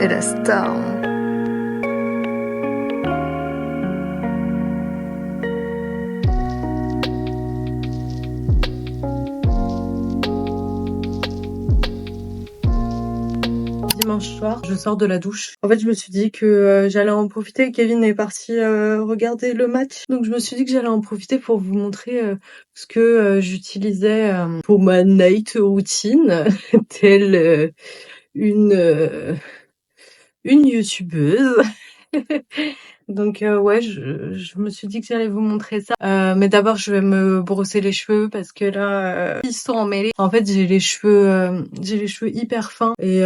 fait la star. Dimanche soir, je sors de la douche. En fait, je me suis dit que j'allais en profiter. Kevin est parti regarder le match. Donc, je me suis dit que j'allais en profiter pour vous montrer ce que j'utilisais pour ma night routine, telle une youtubeuse. Donc ouais, je me suis dit que j'allais vous montrer ça. Mais d'abord, je vais me brosser les cheveux parce que là, ils sont emmêlés. En fait, j'ai les cheveux hyper fins et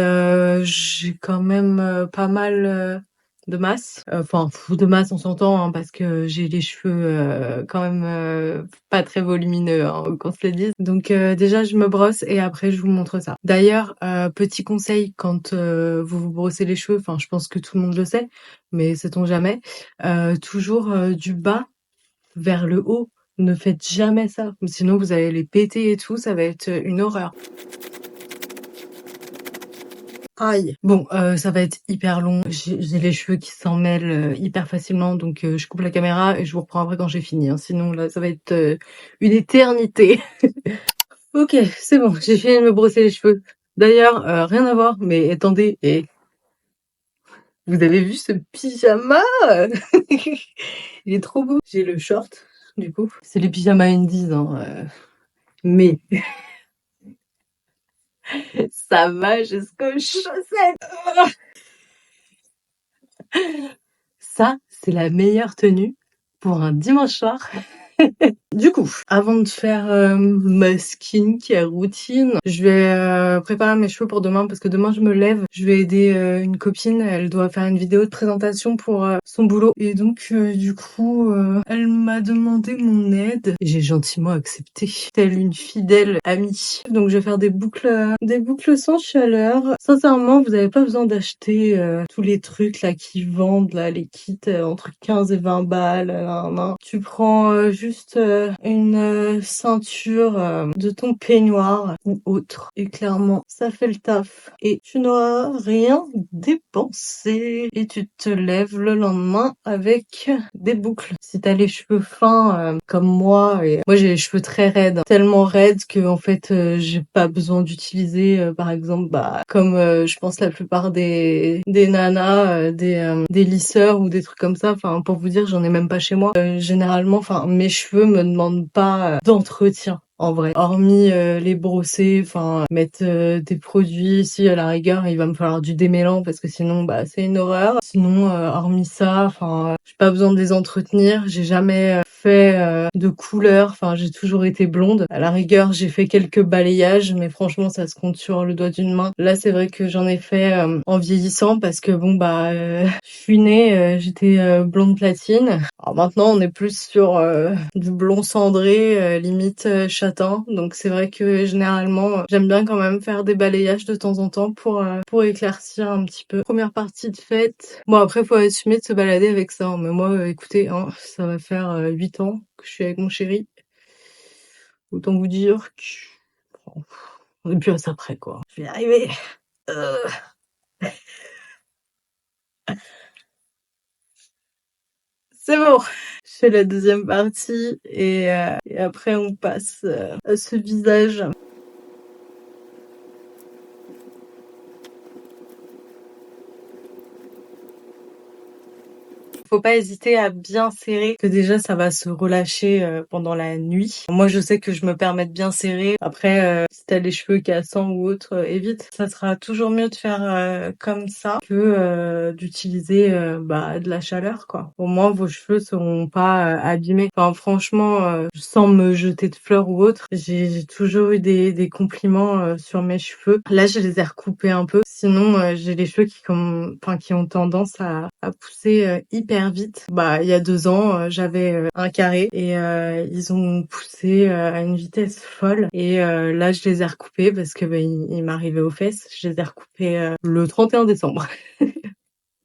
j'ai quand même pas mal de masse. Enfin, de masse, on s'entend, hein, parce que j'ai les cheveux quand même pas très volumineux, hein, qu'on se le dise. Donc déjà, je me brosse et après, je vous montre ça. D'ailleurs, petit conseil quand vous vous brossez les cheveux, enfin, je pense que tout le monde le sait, mais sait-on jamais, toujours du bas vers le haut. Ne faites jamais ça, sinon vous allez les péter et tout, ça va être une horreur. Aïe. Bon, ça va être hyper long. J'ai les cheveux qui s'en mêlent hyper facilement, donc je coupe la caméra et je vous reprends après quand j'ai fini, hein. Sinon là, ça va être une éternité. Ok, c'est bon, j'ai fini de me brosser les cheveux. D'ailleurs, rien à voir, mais attendez, et vous avez vu ce pyjama? Il est trop beau. J'ai le short, du coup. C'est les pyjamas Undies, hein, mais ça va jusqu'aux chaussettes. Ça, c'est la meilleure tenue pour un dimanche soir. Du coup, avant de faire ma skincare routine, je vais préparer mes cheveux pour demain parce que demain je me lève. Je vais aider une copine, elle doit faire une vidéo de présentation pour son boulot. Et donc du coup, elle m'a demandé mon aide et j'ai gentiment accepté, telle une fidèle amie. Donc je vais faire des boucles sans chaleur. Sincèrement, vous n'avez pas besoin d'acheter tous les trucs là qui vendent là, les kits entre 15 et 20 balles. Tu prends juste une ceinture de ton peignoir ou autre. Et clairement, ça fait le taf. Et tu n'auras rien dépensé. Et tu te lèves le lendemain avec des boucles. Si t'as les cheveux fins comme moi, et moi j'ai les cheveux très raides, hein, tellement raides que en fait j'ai pas besoin d'utiliser par exemple comme je pense la plupart des nanas des lisseurs ou des trucs comme ça. Enfin pour vous dire, j'en ai même pas chez moi. Généralement, enfin mes cheveux me demandent pas d'entretien. En vrai, hormis les brosser, enfin mettre des produits ici à la rigueur, il va me falloir du démêlant parce que sinon c'est une horreur. Sinon hormis ça, enfin j'ai pas besoin de les entretenir. J'ai jamais fait de couleur, enfin j'ai toujours été blonde. À la rigueur, j'ai fait quelques balayages, mais franchement ça se compte sur le doigt d'une main. Là c'est vrai que j'en ai fait en vieillissant parce que je suis née, j'étais blonde platine. Alors maintenant on est plus sur du blond cendré, limite châtain. Donc c'est vrai que généralement j'aime bien quand même faire des balayages de temps en temps pour éclaircir un petit peu. Première partie de fête. Bon après faut assumer de se balader avec ça, hein. Mais moi écoutez, hein, ça va faire 8 ans que je suis avec mon chéri. Autant vous dire que bon, on est plus à ça près quoi. Je vais y arriver. Euh. C'est bon. Je fais la deuxième partie et après on passe à ce visage. Faut pas hésiter à bien serrer, que déjà ça va se relâcher pendant la nuit. Moi je sais que je me permets de bien serrer. Après si t'as les cheveux cassants ou autre, évite. Ça sera toujours mieux de faire comme ça que d'utiliser de la chaleur quoi. Au moins vos cheveux seront pas abîmés. Enfin franchement, sans me jeter de fleurs ou autre, j'ai toujours eu des compliments sur mes cheveux. Là je les ai recoupés un peu. Sinon j'ai les cheveux qui ont tendance à pousser hyper vite. Il y a 2 ans, j'avais un carré et ils ont poussé à une vitesse folle. Et là, je les ai recoupés parce que il m'arrivait aux fesses. Je les ai recoupés le 31 décembre.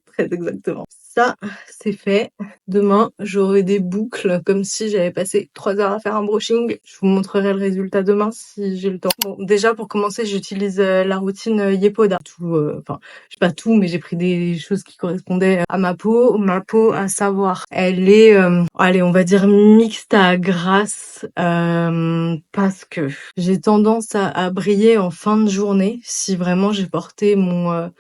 Très exactement. Ça, c'est fait. Demain, j'aurai des boucles comme si j'avais passé 3 heures à faire un brushing. Je vous montrerai le résultat demain si j'ai le temps. Bon, déjà pour commencer, j'utilise la routine Yepoda. Tout, enfin, je sais pas tout, mais j'ai pris des choses qui correspondaient à ma peau. Ma peau, à savoir, elle est, allez, on va dire mixte à grasse, parce que j'ai tendance à briller en fin de journée si vraiment j'ai porté mon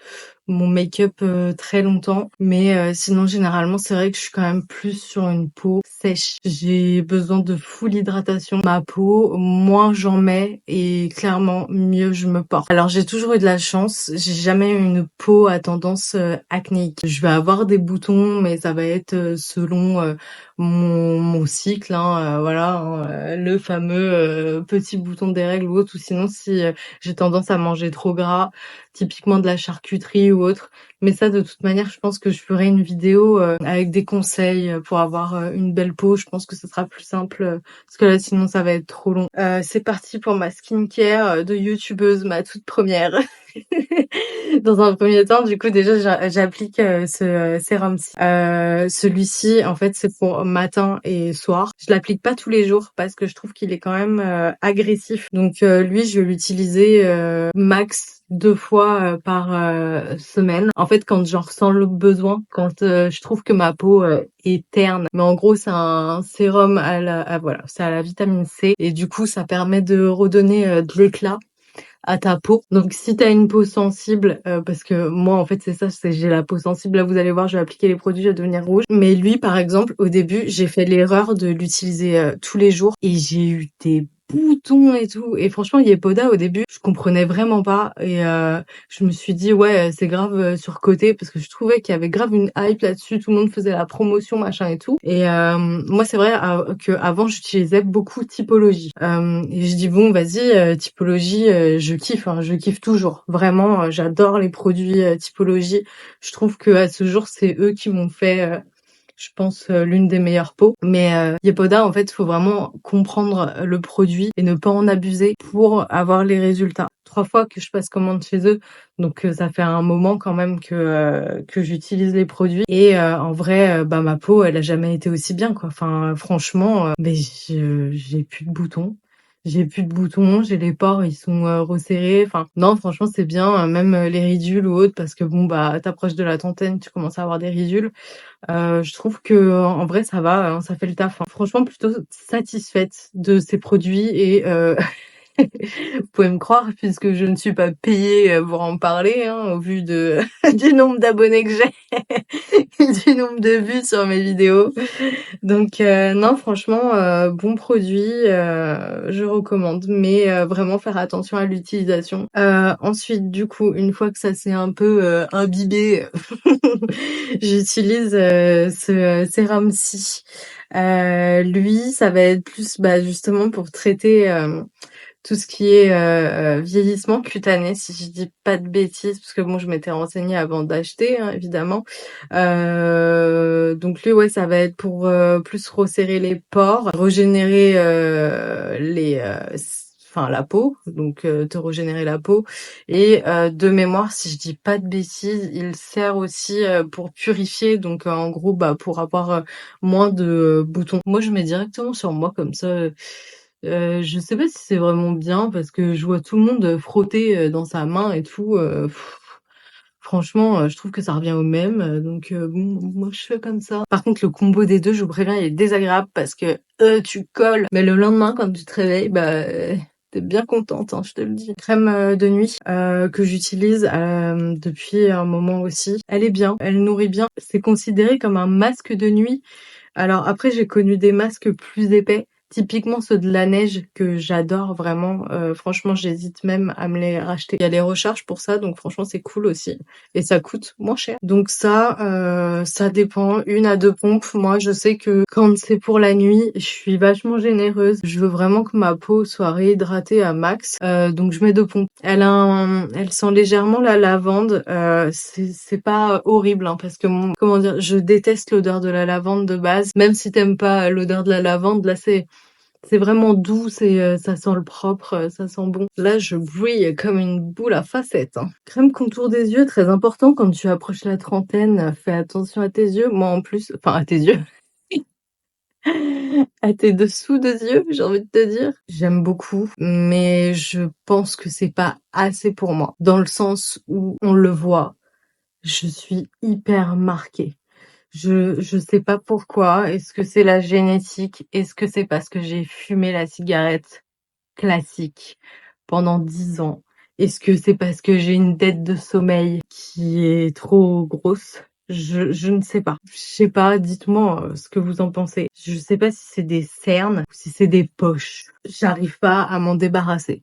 make-up très longtemps, mais sinon généralement c'est vrai que je suis quand même plus sur une peau sèche. J'ai besoin de full hydratation. Ma peau, moins j'en mets et clairement mieux je me porte. Alors j'ai toujours eu de la chance, j'ai jamais eu une peau à tendance acnéique. Je vais avoir des boutons, mais ça va être selon mon cycle, hein, voilà, hein, le fameux petit bouton des règles ou autre, ou sinon si j'ai tendance à manger trop gras, typiquement de la charcuterie ou autre. Mais ça, de toute manière, je pense que je ferai une vidéo avec des conseils pour avoir une belle peau. Je pense que ce sera plus simple parce que là, sinon, ça va être trop long. C'est parti pour ma skincare de youtubeuse, ma toute première. Dans un premier temps, du coup, déjà, j'applique ce sérum-ci. Celui-ci, en fait, c'est pour matin et soir. Je l'applique pas tous les jours parce que je trouve qu'il est quand même agressif. Donc, lui, je vais l'utiliser max 2 fois par semaine. En fait, quand j'en ressens le besoin, quand je trouve que ma peau est terne. Mais en gros, c'est un sérum voilà, c'est à la vitamine C et du coup, ça permet de redonner de l'éclat à ta peau. Donc si t'as une peau sensible, parce que moi en fait c'est ça, c'est j'ai la peau sensible. Là vous allez voir, je vais appliquer les produits, je vais devenir rouge. Mais lui par exemple, au début, j'ai fait l'erreur de l'utiliser tous les jours et j'ai eu des boutons et tout. Et franchement, Yepoda au début, je comprenais vraiment pas et je me suis dit ouais, c'est grave surcoté parce que je trouvais qu'il y avait grave une hype là-dessus, tout le monde faisait la promotion machin et tout. Et moi c'est vrai que avant j'utilisais beaucoup Typologie. Et je dis bon, vas-y, Typologie, je kiffe, hein, je kiffe toujours. Vraiment, j'adore les produits Typologie. Je trouve que à ce jour, c'est eux qui m'ont fait je pense l'une des meilleures peaux. Mais Yepoda, en fait, il faut vraiment comprendre le produit et ne pas en abuser pour avoir les résultats. 3 fois que je passe commande chez eux, donc ça fait un moment quand même que j'utilise les produits. Et en vrai, bah ma peau, elle a jamais été aussi bien, quoi. Enfin, franchement, mais j'ai plus de boutons. J'ai plus de boutons, j'ai les pores, ils sont resserrés. Enfin, non, franchement, c'est bien. Même les ridules ou autres, parce que bon, bah, t'approches de la trentaine, tu commences à avoir des ridules. Je trouve que en vrai ça va, hein, ça fait le taf, hein. Franchement plutôt satisfaite de ces produits et vous pouvez me croire puisque je ne suis pas payée pour en parler, hein, au vu de du nombre d'abonnés que j'ai et du nombre de vues sur mes vidéos. Donc non franchement bon produit, je recommande, mais vraiment faire attention à l'utilisation. Ensuite du coup une fois que ça s'est un peu imbibé, j'utilise ce sérum-ci. Lui, ça va être plus bah, justement pour traiter tout ce qui est vieillissement cutané, si je dis pas de bêtises, parce que bon, je m'étais renseignée avant d'acheter, hein, évidemment. Donc lui, ouais, ça va être pour plus resserrer les pores, régénérer enfin la peau, donc te régénérer la peau. Et de mémoire, si je dis pas de bêtises, il sert aussi pour purifier, donc en gros, bah pour avoir moins de boutons. Moi, je mets directement sur moi comme ça. Je sais pas si c'est vraiment bien parce que je vois tout le monde frotter dans sa main et tout. Franchement, je trouve que ça revient au même. Donc bon, moi je fais comme ça. Par contre, le combo des deux, je vous préviens, il est désagréable parce que tu colles, mais le lendemain quand tu te réveilles, bah t'es bien contente, hein, je te le dis. Crème de nuit que j'utilise depuis un moment aussi. Elle est bien, elle nourrit bien. C'est considéré comme un masque de nuit. Alors après, j'ai connu des masques plus épais, typiquement ceux de la neige que j'adore vraiment. Franchement, j'hésite même à me les racheter. Il y a les recharges pour ça, donc franchement, c'est cool aussi. Et ça coûte moins cher. Donc ça dépend, 1 à 2 pompes. Moi, je sais que quand c'est pour la nuit, je suis vachement généreuse. Je veux vraiment que ma peau soit réhydratée à max. Donc je mets 2 pompes. Elle sent légèrement la lavande. C'est pas horrible, hein, parce que comment dire, je déteste l'odeur de la lavande de base. Même si t'aimes pas l'odeur de la lavande, là C'est vraiment doux, ça sent le propre, ça sent bon. Là, je brille comme une boule à facettes, hein. Crème contour des yeux, très important quand tu approches la trentaine, fais attention à tes yeux. Moi, en plus, enfin à tes yeux, à tes dessous des yeux, j'ai envie de te dire. J'aime beaucoup, mais je pense que c'est pas assez pour moi. Dans le sens où on le voit, je suis hyper marquée. Je sais pas pourquoi. Est-ce que c'est la génétique? Est-ce que c'est parce que j'ai fumé la cigarette classique pendant 10 ans? Est-ce que c'est parce que j'ai une dette de sommeil qui est trop grosse? Je ne sais pas. Je sais pas, dites-moi ce que vous en pensez. Je sais pas si c'est des cernes ou si c'est des poches. J'arrive pas à m'en débarrasser.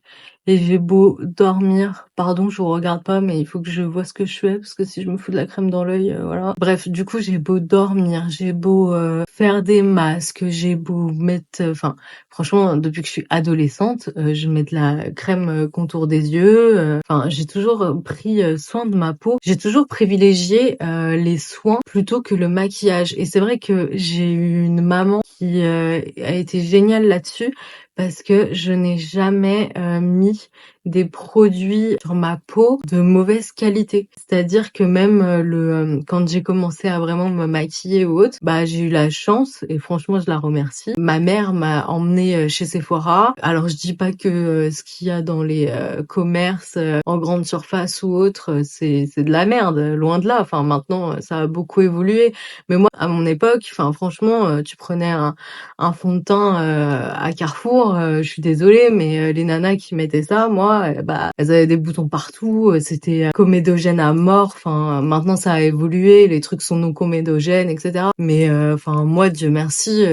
Et j'ai beau dormir, pardon, je vous regarde pas, mais il faut que je vois ce que je fais, parce que si je me fous de la crème dans l'œil, voilà. Bref, du coup, j'ai beau dormir, j'ai beau faire des masques, j'ai beau mettre, enfin, franchement, depuis que je suis adolescente, je mets de la crème contour des yeux. Enfin, j'ai toujours pris soin de ma peau. J'ai toujours privilégié les soins plutôt que le maquillage. Et c'est vrai que j'ai eu une maman qui a été géniale là-dessus parce que je n'ai jamais mis des produits sur ma peau de mauvaise qualité. C'est-à-dire que même quand j'ai commencé à vraiment me maquiller ou autre, bah j'ai eu la chance et franchement je la remercie. Ma mère m'a emmenée chez Sephora. Alors je dis pas que ce qu'il y a dans les commerces en grande surface ou autre, c'est de la merde, loin de là. Enfin maintenant ça a beaucoup évolué, mais moi à mon époque, enfin franchement, tu prenais un fond de teint à Carrefour, je suis désolée, mais les nanas qui mettaient ça, moi, bah, elles avaient des boutons partout, c'était comédogène à mort. Enfin, maintenant ça a évolué, les trucs sont non comédogènes, etc. Mais enfin, moi, Dieu merci,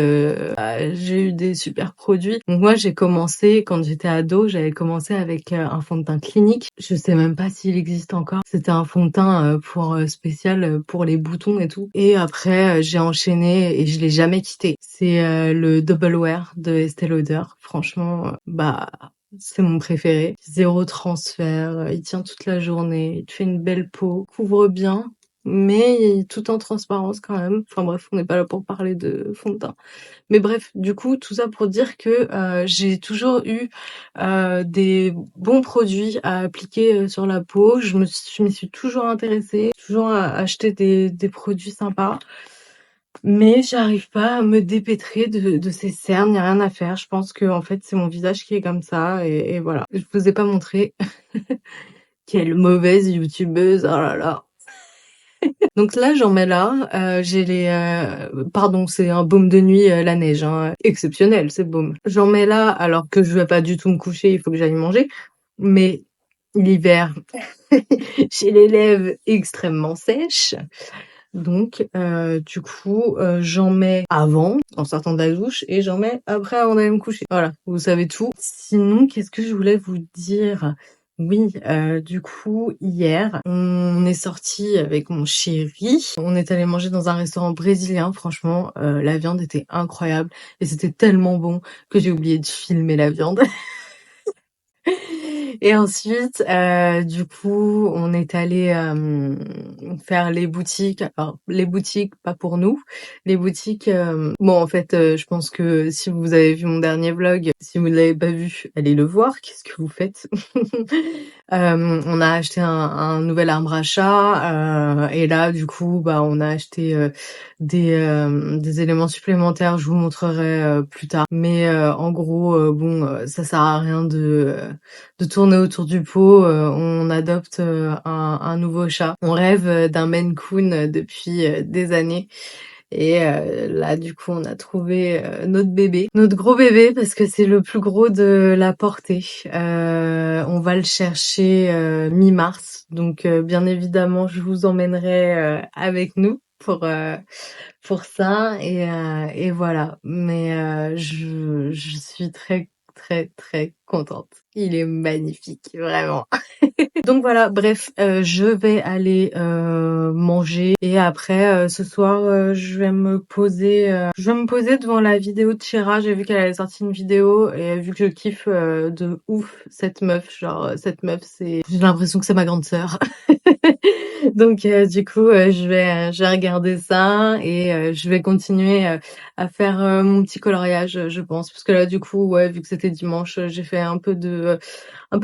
bah, j'ai eu des super produits. Donc moi, j'ai commencé quand j'étais ado, j'avais commencé avec un fond de teint Clinique. Je sais même pas s'il existe encore. C'était un fond de teint pour spécial pour les boutons et tout. Et après, j'ai enchaîné et je l'ai jamais quitté. C'est le Double Wear de Estée Lauder. Franchement, bah c'est mon préféré. Zéro transfert, il tient toute la journée, il te fait une belle peau, couvre bien, mais tout en transparence quand même. Enfin bref, on n'est pas là pour parler de fond de teint. Mais bref, du coup, tout ça pour dire que j'ai toujours eu des bons produits à appliquer sur la peau. Je m'y suis toujours intéressée, toujours à acheter des produits sympas. Mais j'arrive pas à me dépêtrer de ces cernes, y a rien à faire. Je pense que en fait c'est mon visage qui est comme ça et voilà. Je vous ai pas montré. Quelle mauvaise youtubeuse, oh là là. Donc là j'en mets là, j'ai les pardon, c'est un baume de nuit la neige, hein, exceptionnel ce baume. J'en mets là alors que je vais pas du tout me coucher, il faut que j'aille manger. Mais l'hiver, j'ai les lèvres extrêmement sèches. Donc du coup, j'en mets avant, en sortant de la douche, et j'en mets après avant d'aller me coucher. Voilà, vous savez tout. Sinon, qu'est-ce que je voulais vous dire? Oui, du coup, hier, on est sorti avec mon chéri. On est allé manger dans un restaurant brésilien. Franchement, la viande était incroyable et c'était tellement bon que j'ai oublié de filmer la viande. Et ensuite, du coup, on est allé faire les boutiques. Alors, les boutiques, pas pour nous. Les boutiques, bon, en fait, je pense que si vous avez vu mon dernier vlog, si vous ne l'avez pas vu, allez le voir. Qu'est-ce que vous faites? On a acheté un nouvel arbre à chat, et là, du coup, bah, on a acheté des éléments supplémentaires. Je vous montrerai plus tard. Mais en gros, bon, ça sert à rien de tourner autour du pot. On adopte un nouveau chat. On rêve d'un Maine Coon depuis des années. Et là, du coup, on a trouvé notre bébé, notre gros bébé, parce que c'est le plus gros de la portée. On va le chercher mi-mars. Donc, bien évidemment, je vous emmènerai avec nous pour ça. Et voilà. Mais je suis très, très, très contente contente. Il est magnifique, vraiment. Donc voilà, bref, je vais aller manger et après ce soir je vais me poser devant la vidéo de Shera. J'ai vu qu'elle avait sorti une vidéo et vu que je kiffe de ouf cette meuf, genre cette meuf c'est j'ai l'impression que c'est ma grande sœur. Donc du coup je vais regarder ça et je vais continuer à faire mon petit coloriage je pense parce que là du coup ouais vu que c'était dimanche j'ai fait un peu de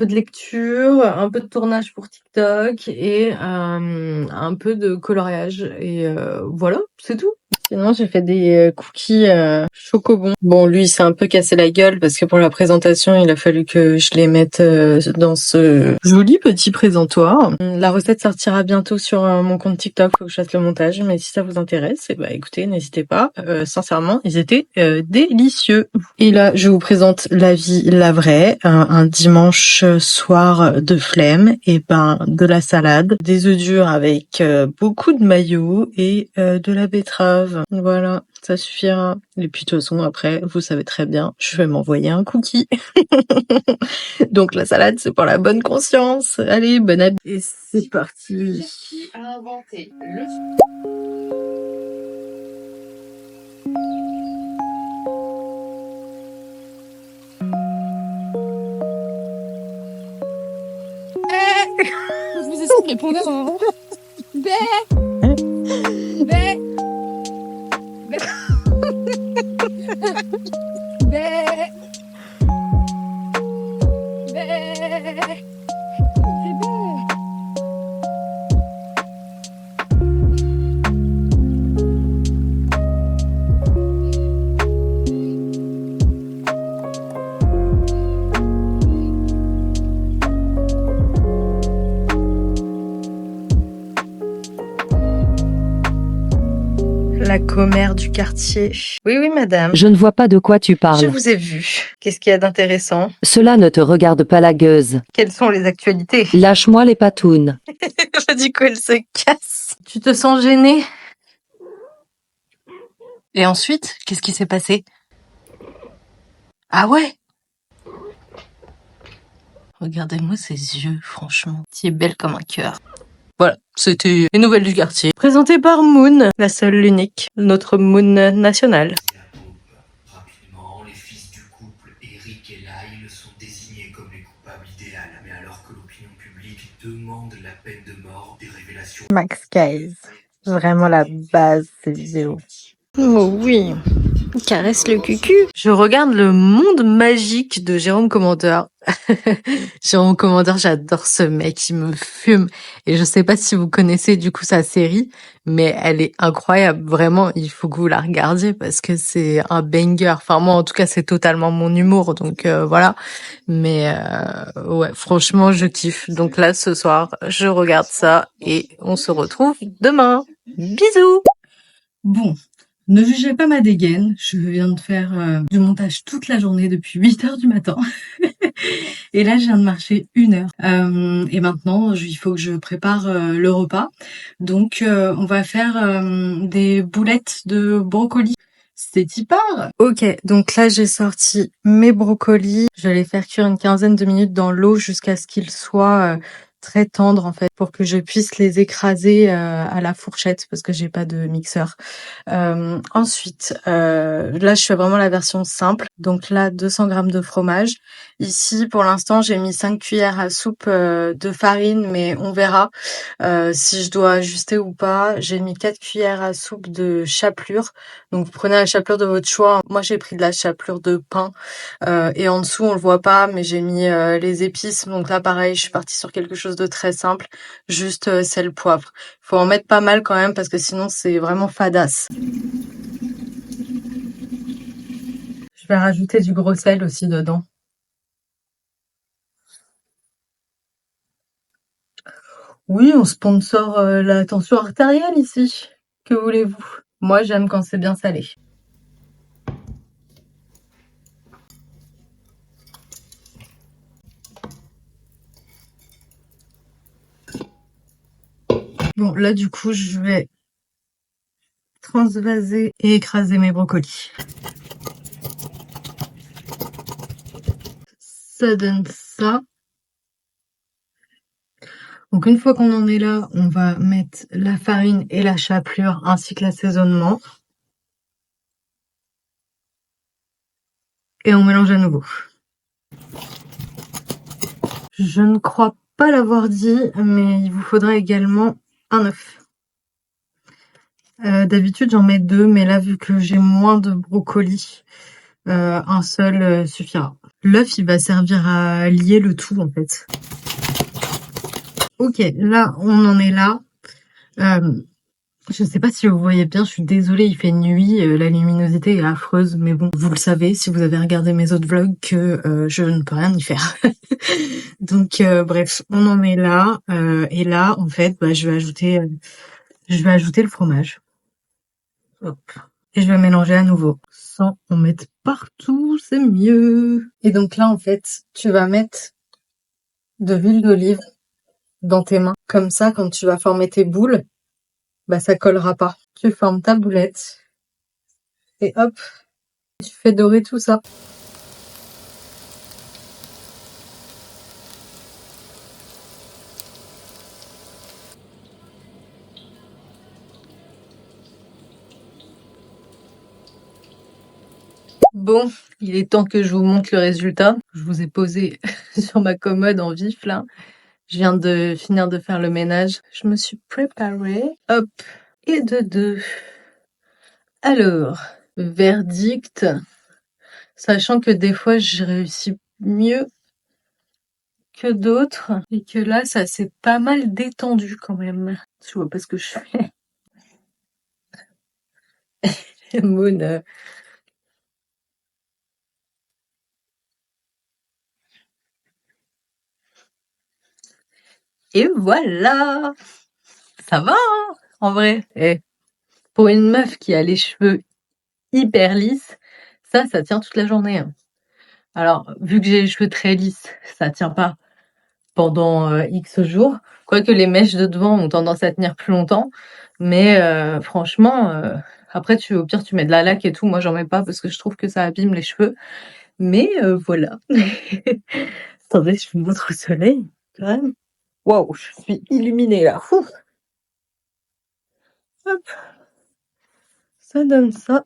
lecture, un peu de tournage pour TikTok et un peu de coloriage et voilà, c'est tout. Sinon, j'ai fait des cookies chocobon. Bon, lui, il s'est un peu cassé la gueule parce que pour la présentation, il a fallu que je les mette dans ce joli petit présentoir. La recette sortira bientôt sur mon compte TikTok, faut que je fasse le montage, mais si ça vous intéresse, eh ben, écoutez, n'hésitez pas. Sincèrement, ils étaient délicieux. Et là, je vous présente la vie, la vraie, un dimanche soir de flemme, et ben de la salade, des œufs durs avec beaucoup de mayo et de la betterave. Voilà, ça suffira. Et puis de toute façon, après, vous savez très bien, je vais m'envoyer un cookie. Donc la salade, c'est pour la bonne conscience. Allez, bon appétit. Et c'est parti. Qui a inventé le... Je vous ai sans répondre en avant. Bé. Bé. Bé. Bé. Bé. La commère du quartier. Oui, oui, madame. Je ne vois pas de quoi tu Je parles. vous ai vu. Qu'est-ce qu'il y a d'intéressant? Cela ne te regarde pas la gueuse. Quelles sont les actualités? Lâche-moi les patounes. Du coup, elle se casse. Tu te sens gênée? Et ensuite, qu'est-ce qui s'est passé? Ah ouais? Regardez-moi ses yeux, franchement. Tu es belle comme un cœur. Voilà, c'était les nouvelles du quartier. Présentée par Moon, la seule, l'unique, notre Moon nationale. Rapidement, les fils du couple Eric et Lyle sont désignés comme les coupables idéaux. Mais alors que l'opinion publique demande la peine de mort, des révélations... Max Guys. Vraiment la base de ces vidéos. Oh oui, caresse le cucu. Je regarde le monde magique de Jérôme Commandeur. Jérôme Commandeur, j'adore ce mec, il me fume. Et je sais pas si vous connaissez du coup sa série, mais elle est incroyable. Vraiment, il faut que vous la regardiez parce que c'est un banger. Enfin moi, en tout cas, c'est totalement mon humour, donc voilà. Mais ouais, franchement, je kiffe. Donc là, ce soir, je regarde ça et on se retrouve demain. Bisous. Bon, ne jugez pas ma dégaine, je viens de faire du montage toute la journée depuis 8 heures du matin. Et là, je viens de marcher 1 heure. Et maintenant, il faut que je prépare le repas. Donc, on va faire des boulettes de brocoli. C'est y part. Ok, donc là, j'ai sorti mes brocolis. Je vais les faire cuire une quinzaine de minutes dans l'eau jusqu'à ce qu'ils soient très tendres, en fait, pour que je puisse les écraser à la fourchette, parce que j'ai pas de mixeur. Ensuite, là, je fais vraiment la version simple. Donc là, 200 grammes de fromage. Ici, pour l'instant, j'ai mis 5 cuillères à soupe de farine, mais on verra si je dois ajuster ou pas. J'ai mis 4 cuillères à soupe de chapelure. Donc, vous prenez la chapelure de votre choix. Moi, j'ai pris de la chapelure de pain. Et en dessous, on le voit pas, mais j'ai mis les épices. Donc là, pareil, je suis partie sur quelque chose de très simple. Juste sel, poivre. Faut en mettre pas mal quand même parce que sinon, c'est vraiment fadasse. Je vais rajouter du gros sel aussi dedans. Oui, on sponsor la tension artérielle ici. Que voulez-vous? Moi, j'aime quand c'est bien salé. Bon, là, du coup, je vais transvaser et écraser mes brocolis. ça donne ça. Donc une fois qu'on en est là, on va mettre la farine et la chapelure ainsi que l'assaisonnement. Et on mélange à nouveau. Je ne crois pas l'avoir dit, mais il vous faudra également un œuf. D'habitude j'en mets 2, mais là vu que j'ai moins de brocolis, un seul suffira. L'œuf il va servir à lier le tout en fait. Ok, là on en est là. Je sais pas si vous voyez bien, je suis désolée, il fait nuit, la luminosité est affreuse, mais bon, vous le savez si vous avez regardé mes autres vlogs que je ne peux rien y faire. Donc bref, on en est là, et là en fait, bah, je vais ajouter le fromage. Hop. Et je vais mélanger à nouveau. Sans en mettre partout, c'est mieux. Et donc là en fait, tu vas mettre de l'huile d'olive dans tes mains. Comme ça, quand tu vas former tes boules, bah ça collera pas. Tu formes ta boulette et hop, tu fais dorer tout ça. Bon, il est temps que je vous montre le résultat. Je vous ai posé sur ma commode en vif là. Je viens de finir de faire le ménage. Je me suis préparée. Hop, et de deux. Alors, verdict. Sachant que des fois je réussis mieux que d'autres et que là ça s'est pas mal détendu quand même. Je vois pas ce que je fais. Moon. Et voilà, ça va hein, en vrai. Et pour une meuf qui a les cheveux hyper lisses, ça tient toute la journée. Hein. Alors, vu que j'ai les cheveux très lisses, ça tient pas pendant X jours. Quoique les mèches de devant ont tendance à tenir plus longtemps. Mais franchement, après, au pire, tu mets de la laque et tout. Moi, j'en mets pas parce que je trouve que ça abîme les cheveux. Mais voilà. Attendez, je vous montre au soleil, quand même. Waouh, je suis illuminée là. Ouh. Hop. Ça donne ça.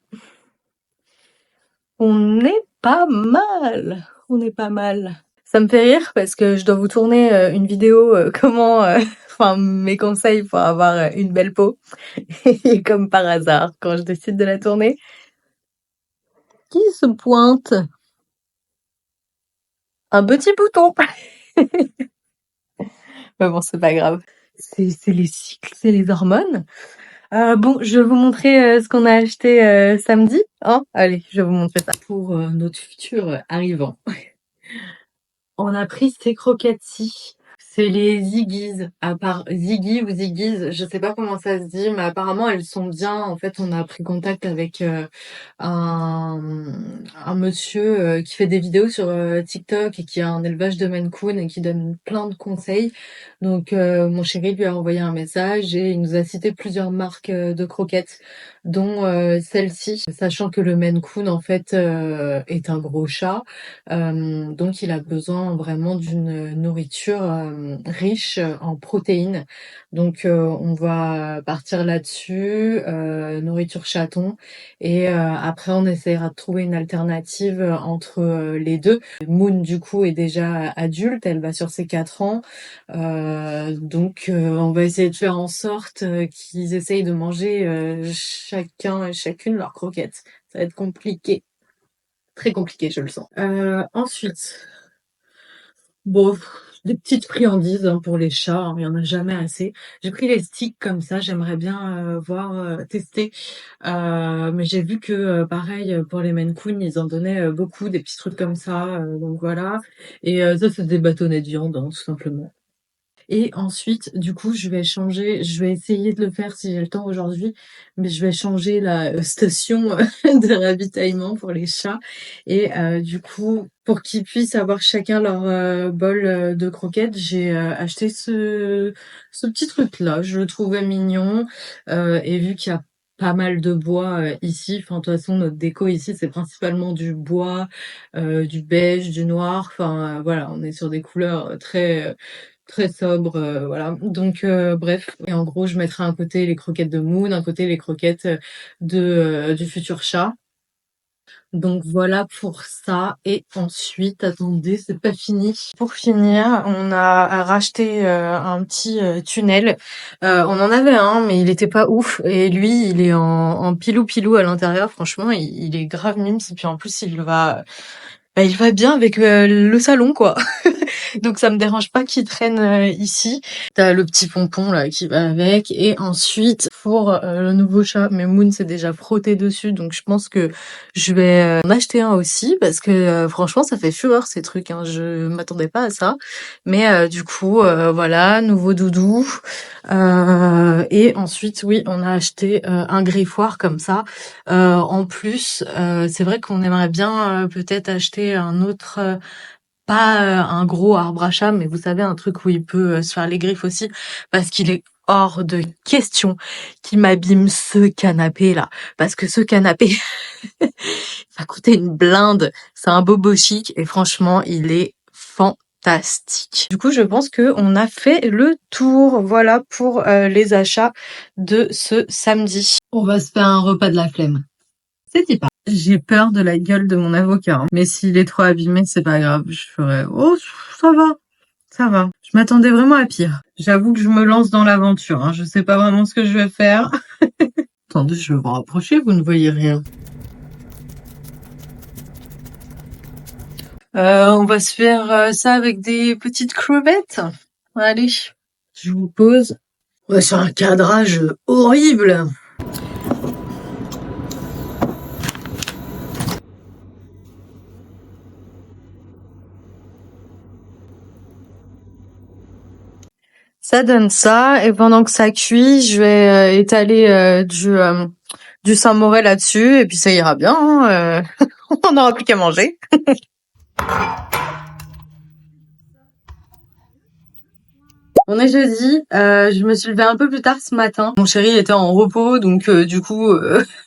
On est pas mal. On est pas mal. Ça me fait rire parce que je dois vous tourner une vidéo comment, enfin mes conseils pour avoir une belle peau. Et comme par hasard, quand je décide de la tourner, qui se pointe? Un petit bouton. Mais bon, c'est pas grave. C'est les cycles, c'est les hormones. Bon, je vais vous montrer ce qu'on a acheté samedi. Hein, allez, je vais vous montrer ça pour notre futur arrivant. On a pris ces croquettes-ci. C'est les Ziggy's, à part Ziggy ou Ziggy's, je sais pas comment ça se dit, mais apparemment elles sont bien. En fait, on a pris contact avec un, un monsieur qui fait des vidéos sur TikTok et qui a un élevage de Maine Coon et qui donne plein de conseils. Donc mon chéri lui a envoyé un message et il nous a cité plusieurs marques de croquettes, dont celle-ci, sachant que le Maine Coon en fait est un gros chat. Donc il a besoin vraiment d'une nourriture riche en protéines. Donc on va partir là-dessus, nourriture chaton. Et après on essaiera de trouver une alternative entre les deux. Moon du coup est déjà adulte, elle va sur ses 4 ans. Donc on va essayer de faire en sorte qu'ils essayent de manger chacun et chacune leurs croquettes. Ça va être compliqué. Très compliqué, je le sens. Ensuite, bon, des petites friandises hein, pour les chats, hein, il y en a jamais assez. J'ai pris les sticks comme ça, j'aimerais bien voir tester. Mais j'ai vu que pareil pour les Maine Coon, ils en donnaient beaucoup, des petits trucs comme ça. Donc voilà. Et ça, c'est des bâtonnets de viande, hein, tout simplement. Et ensuite, du coup, je vais essayer de le faire si j'ai le temps aujourd'hui, mais je vais changer la station de ravitaillement pour les chats. Et du coup, pour qu'ils puissent avoir chacun leur bol de croquettes, j'ai acheté ce petit truc-là. Je le trouvais mignon. Et vu qu'il y a pas mal de bois ici. Enfin, de toute façon, notre déco ici, c'est principalement du bois, du beige, du noir. Enfin, voilà, on est sur des couleurs très sobres, voilà. Donc, bref. Et en gros, je mettrai un côté les croquettes de Moon, un côté les croquettes du futur chat. Donc voilà pour ça. Et ensuite, attendez, c'est pas fini. Pour finir, on a racheté un petit tunnel. On en avait un, mais il était pas ouf. Et lui, il est en pilou-pilou à l'intérieur. Franchement, il est grave mimes. Et puis en plus, il va bien avec le salon, quoi. Donc ça me dérange pas qu'il traîne ici. T'as le petit pompon là qui va avec. Et ensuite, pour le nouveau chat, mais Moon s'est déjà frotté dessus, donc je pense que je vais en acheter un aussi, parce que franchement, ça fait fureur ces trucs, hein. Je m'attendais pas à ça. Mais du coup, voilà, nouveau doudou. Et ensuite, oui, on a acheté un griffoir comme ça. En plus, c'est vrai qu'on aimerait bien peut-être acheter un autre, pas un gros arbre à chat, mais vous savez, un truc où il peut se faire les griffes aussi, parce qu'il est hors de question qu'il m'abîme ce canapé là, parce que ce canapé, ça coûtait une blinde. C'est un bobo chic et franchement, il est fantastique. Du coup, je pense que on a fait le tour. Voilà pour les achats de ce samedi. On va se faire un repas de la flemme. C'est pas. J'ai peur de la gueule de mon avocat, hein. Mais s'il est trop abîmé, c'est pas grave. Je ferai, oh, ça va. Ça va. Je m'attendais vraiment à pire. J'avoue que je me lance dans l'aventure, hein. Je sais pas vraiment ce que je vais faire. Attendez, je vais vous rapprocher, vous ne voyez rien. On va se faire ça avec des petites crevettes. Allez, je vous pose. Ouais, c'est un cadrage horrible. Ça donne ça, et pendant que ça cuit, je vais étaler du Saint-Moré là-dessus, et puis ça ira bien, hein. On n'aura plus qu'à manger. On est jeudi, je me suis levée un peu plus tard ce matin. Mon chéri était en repos, donc du coup,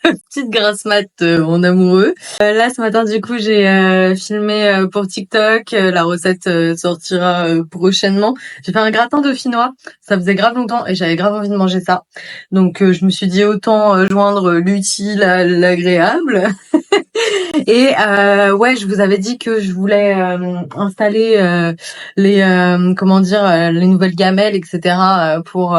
petite grasse mat en amoureux. Là, ce matin, du coup, j'ai filmé pour TikTok. La recette sortira prochainement. J'ai fait un gratin dauphinois. Ça faisait grave longtemps et j'avais grave envie de manger ça. Donc, je me suis dit autant joindre l'utile à l'agréable. Et ouais, je vous avais dit que je voulais installer les comment dire les nouvelles gamelles, etc. Pour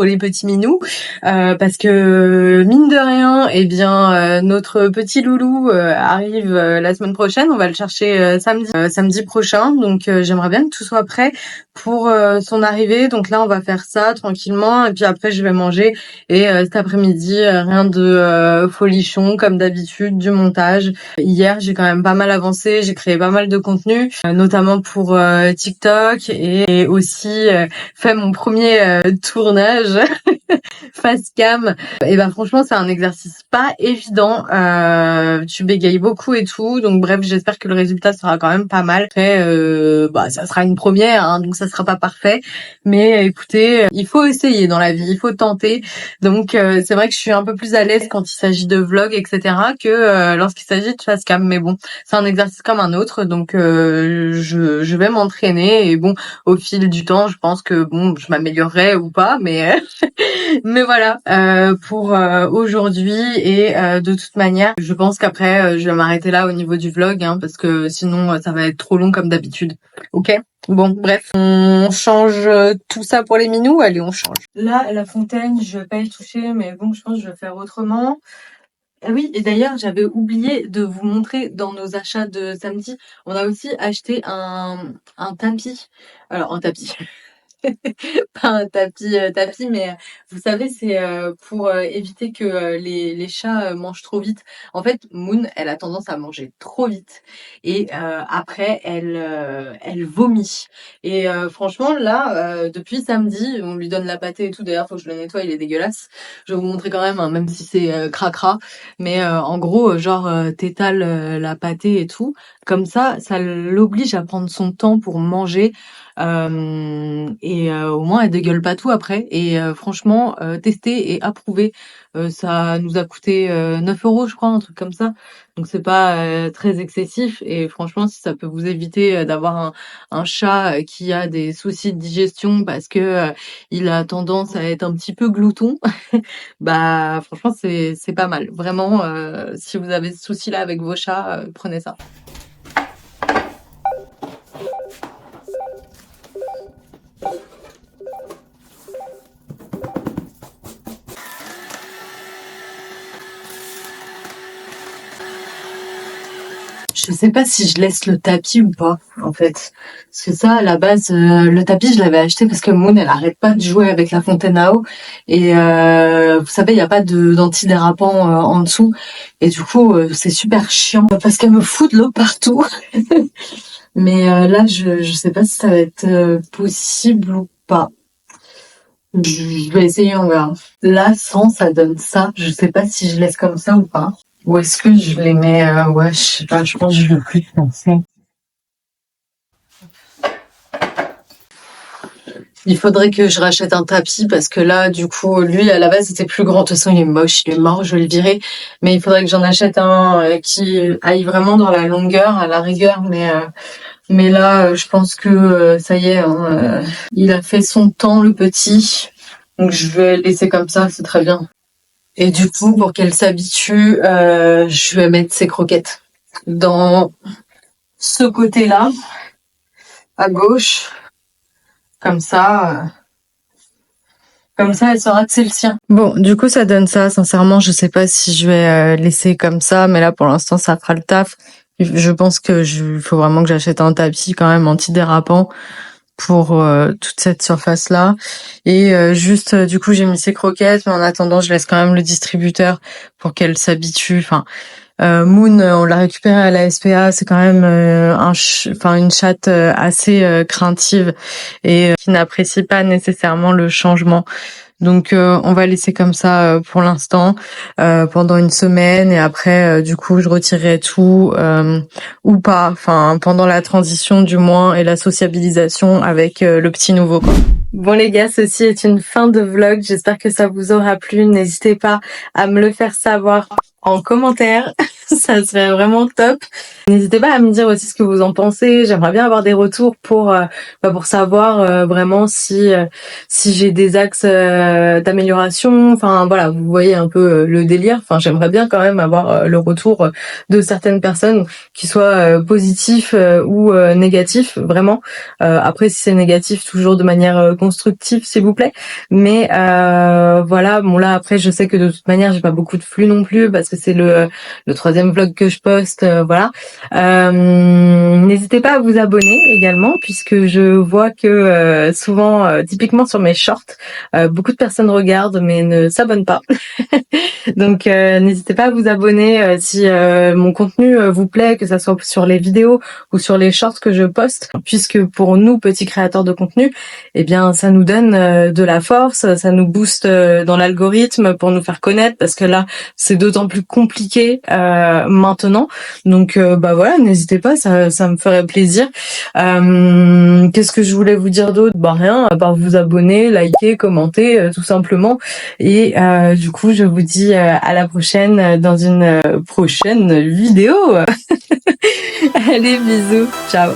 les petits minous, parce que mine de rien, eh bien notre petit loulou arrive la semaine prochaine. On va le chercher samedi prochain, donc j'aimerais bien que tout soit prêt pour son arrivée. Donc là, on va faire ça tranquillement, et puis après je vais manger. Et cet après-midi, rien de folichon comme d'habitude, du montage. Hier, j'ai quand même pas mal avancé, j'ai créé pas mal de contenu, notamment pour TikTok, et aussi fait mon premier tournage face cam. Et ben franchement, c'est un exercice pas évident. Tu bégayes beaucoup et tout, donc bref, j'espère que le résultat sera quand même pas mal. Après, ça sera une première, hein, donc ça sera pas parfait, mais écoutez, il faut essayer dans la vie, il faut tenter. Donc c'est vrai que je suis un peu plus à l'aise quand il s'agit de vlog, etc., que lorsqu'il s'agit de face cam. Mais bon, c'est un exercice comme un autre, donc je vais m'entraîner, et bon, au fil du temps, je pense que bon, je m'améliorerai ou pas, mais mais voilà pour aujourd'hui. Et de toute manière, je pense qu'après je vais m'arrêter là au niveau du vlog, hein, parce que sinon ça va être trop long comme d'habitude. Ok, bon, bref, on change tout ça pour les minous. Allez, on change. Là, la fontaine, je vais pas y toucher, mais bon, je pense que je vais faire autrement. Ah oui, et d'ailleurs, j'avais oublié de vous montrer dans nos achats de samedi, on a aussi acheté un tapis. Alors, un tapis. Pas un tapis, mais vous savez, c'est pour éviter que les chats mangent trop vite. En fait, Moon, elle a tendance à manger trop vite, et après, elle vomit. Et franchement, là, depuis samedi, on lui donne la pâtée et tout. D'ailleurs, faut que je le nettoie, il est dégueulasse. Je vais vous montrer quand même, hein, même si c'est cracra. Mais en gros, genre, t'étales la pâtée et tout. Comme ça l'oblige à prendre son temps pour manger. Et et au moins elle dégueule pas tout après. Et franchement, testé et approuvé. Ça nous a coûté 9 € je crois, un truc comme ça. Donc c'est pas très excessif et franchement si ça peut vous éviter d'avoir un chat qui a des soucis de digestion parce que il a tendance à être un petit peu glouton, bah franchement c'est pas mal. Vraiment, si vous avez ce souci-là avec vos chats, prenez ça. Je sais pas si je laisse le tapis ou pas, en fait. Parce que ça, à la base, le tapis, je l'avais acheté parce que Moon, elle arrête pas de jouer avec la fontaine à eau. Et vous savez, il y a pas d'antidérapant en dessous. Et du coup, c'est super chiant parce qu'elle me fout de l'eau partout. Mais là, je sais pas si ça va être possible ou pas. Je vais essayer, on verra. Là, sans, ça donne ça. Je sais pas si je laisse comme ça ou pas. Ou est-ce que je les mets... ouais, je sais pas, je pense que je vais plus penser. Il faudrait que je rachète un tapis parce que là, du coup, lui, à la base, c'était plus grand. De toute façon, il est moche, il est mort, je vais le virer. Mais il faudrait que j'en achète un qui aille vraiment dans la longueur, à la rigueur. Mais là, je pense que ça y est, hein, il a fait son temps, le petit. Donc, je vais le laisser comme ça, c'est très bien. Et du coup, pour qu'elle s'habitue, je vais mettre ses croquettes dans ce côté-là, à gauche. Comme ça, elle saura que c'est le sien. Bon, du coup, ça donne ça. Sincèrement, je sais pas si je vais laisser comme ça, mais là, pour l'instant, ça fera le taf. Je pense que faut vraiment que j'achète un tapis quand même antidérapant pour toute cette surface-là. Et juste, du coup, j'ai mis ces croquettes, mais en attendant, je laisse quand même le distributeur pour qu'elle s'habitue. Enfin, Moon, on l'a récupéré à la SPA, c'est quand même une chatte assez craintive et qui n'apprécie pas nécessairement le changement. Donc on va laisser comme ça pour l'instant pendant une semaine et après du coup je retirerai tout ou pas, enfin pendant la transition du moins et la sociabilisation avec le petit nouveau quoi. Bon les gars, ceci est une fin de vlog, j'espère que ça vous aura plu, n'hésitez pas à me le faire savoir en commentaire, ça serait vraiment top. N'hésitez pas à me dire aussi ce que vous en pensez, j'aimerais bien avoir des retours pour savoir vraiment si j'ai des axes d'amélioration, enfin voilà, vous voyez un peu le délire, enfin j'aimerais bien quand même avoir le retour de certaines personnes qui soient positifs ou négatifs, vraiment. Après si c'est négatif, toujours de manière constructive s'il vous plaît, mais voilà, bon là après je sais que de toute manière j'ai pas beaucoup de flux non plus parce que c'est le troisième vlog que je poste, voilà. N'hésitez pas à vous abonner également puisque je vois que souvent, typiquement sur mes shorts, beaucoup de personnes regardent mais ne s'abonnent pas. Donc n'hésitez pas à vous abonner si mon contenu vous plaît, que ça soit sur les vidéos ou sur les shorts que je poste, puisque pour nous petits créateurs de contenu, eh bien ça nous donne de la force, ça nous booste dans l'algorithme pour nous faire connaître parce que là c'est d'autant plus compliqué maintenant. Donc bah voilà, n'hésitez pas, ça me ferait plaisir. Qu'est-ce que je voulais vous dire d'autre? Bah rien, à part vous abonner, liker, commenter, tout simplement. Et du coup, je vous dis à la prochaine dans une prochaine vidéo. Allez, bisous, ciao.